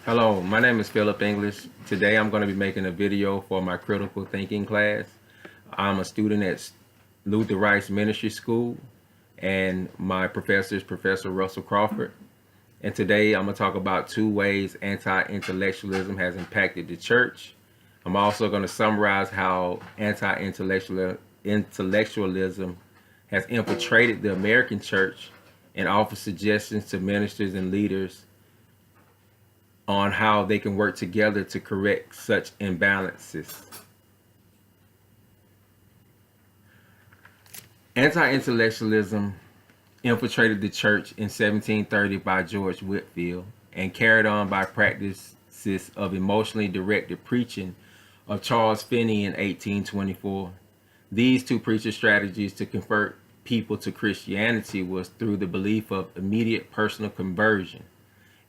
Hello, my name is Philip English. Today I'm going to be making a video for my critical thinking class. I'm a student at Luther Rice Ministry School, and my professor is Professor Russell Crawford. And today I'm going to talk about two ways anti-intellectualism has impacted the church. I'm also going to summarize how anti-intellectualism has infiltrated the American church and offer suggestions to ministers and leaders on how they can work together to correct such imbalances. Anti-intellectualism infiltrated the church in 1730 by George Whitefield and carried on by practices of emotionally directed preaching of Charles Finney in 1824. These two preacher strategies to convert people to Christianity was through the belief of immediate personal conversion.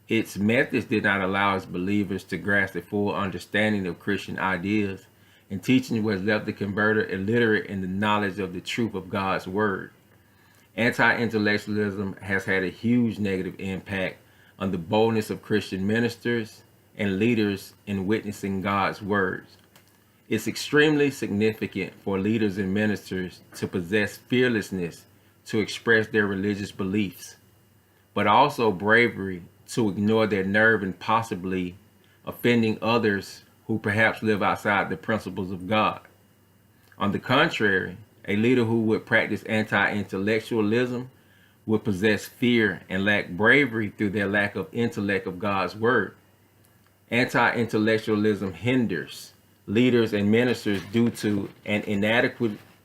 Its methods did not allow its believers to grasp a full understanding of Christian ideas, and teaching was left the converter illiterate in the knowledge of the truth of God's word. Anti-intellectualism has had a huge negative impact on the boldness of Christian ministers and leaders in witnessing God's words. It's extremely significant for leaders and ministers to possess fearlessness to express their religious beliefs, but also bravery to ignore their nerve and possibly offending others who perhaps live outside the principles of God. On the contrary, a leader who would practice anti-intellectualism would possess fear and lack bravery through their lack of intellect of God's word. Anti-intellectualism hinders leaders and ministers due to an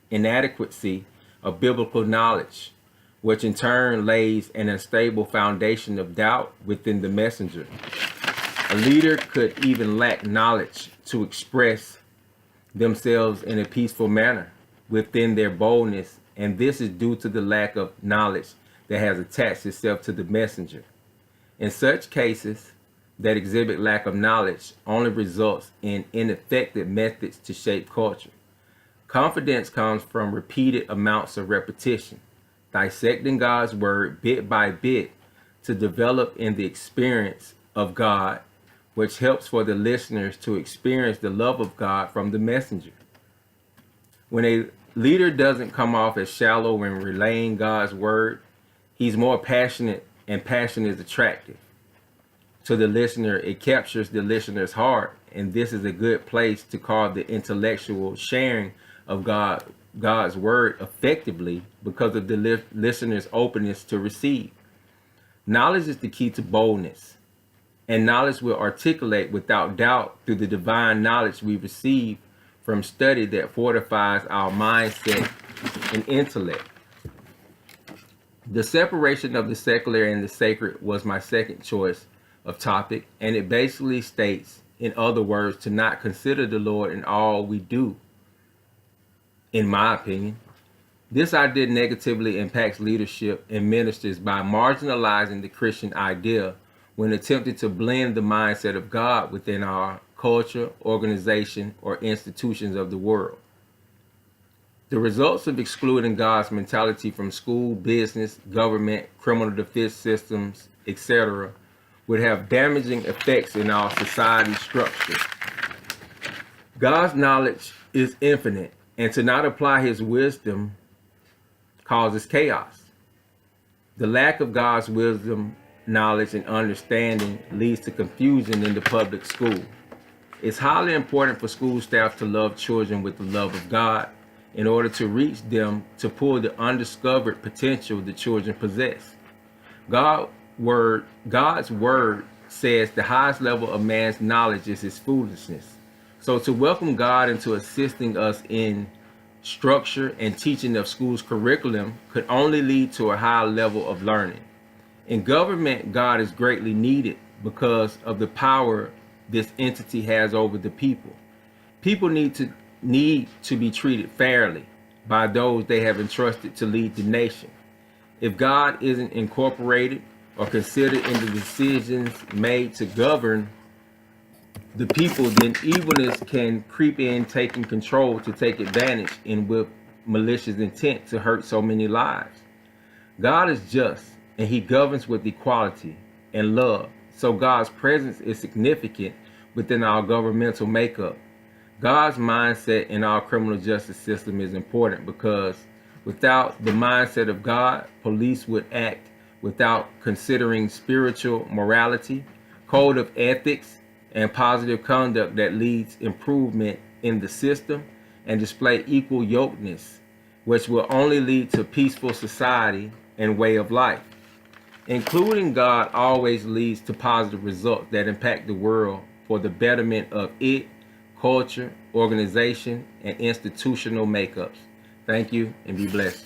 inadequacy of biblical knowledge, which in turn lays an unstable foundation of doubt within the messenger. A leader could even lack knowledge to express themselves in a peaceful manner within their boldness, and this is due to the lack of knowledge that has attached itself to the messenger. In such cases that exhibit lack of knowledge only results in ineffective methods to shape culture. Confidence comes from repeated amounts of repetition, dissecting God's word bit by bit to develop in the experience of God, which helps for the listeners to experience the love of God from the messenger. When a leader doesn't come off as shallow when relaying God's word, he's more passionate, and passion is attractive to the listener. It captures the listener's heart, and this is a good place to call the intellectual sharing of God's word effectively because of the listener's openness to receive. Knowledge is the key to boldness, and knowledge will articulate without doubt through the divine knowledge we receive from study that fortifies our mindset and intellect. The separation of the secular and the sacred was my second choice of topic, and it basically states, in other words, to not consider the Lord in all we do. In my opinion, this idea negatively impacts leadership and ministers by marginalizing the Christian idea when attempting to blend the mindset of God within our culture, organization, or institutions of the world. The results of excluding God's mentality from school, business, government, criminal defense systems, etc., would have damaging effects in our society structure. God's knowledge is infinite, and to not apply his wisdom causes chaos. The lack of God's wisdom, knowledge, and understanding leads to confusion in the public school. It's highly important for school staff to love children with the love of God in order to reach them to pull the undiscovered potential the children possess. God's word says the highest level of man's knowledge is his foolishness. So to welcome God into assisting us in structure and teaching of school's curriculum could only lead to a high level of learning. In government, God is greatly needed because of the power this entity has over the people. People need to be treated fairly by those they have entrusted to lead the nation. If God isn't incorporated or considered in the decisions made to govern the people, then evilness can creep in, taking control to take advantage and with malicious intent to hurt so many lives. God is just, and he governs with equality and love. So God's presence is significant within our governmental makeup. God's mindset in our criminal justice system is important because without the mindset of God, police would act without considering spiritual morality, code of ethics, and positive conduct that leads improvement in the system, and display equal yokeness, which will only lead to peaceful society and way of life. Including God always leads to positive results that impact the world for the betterment of it, culture, organization, and institutional makeups. Thank you and be blessed.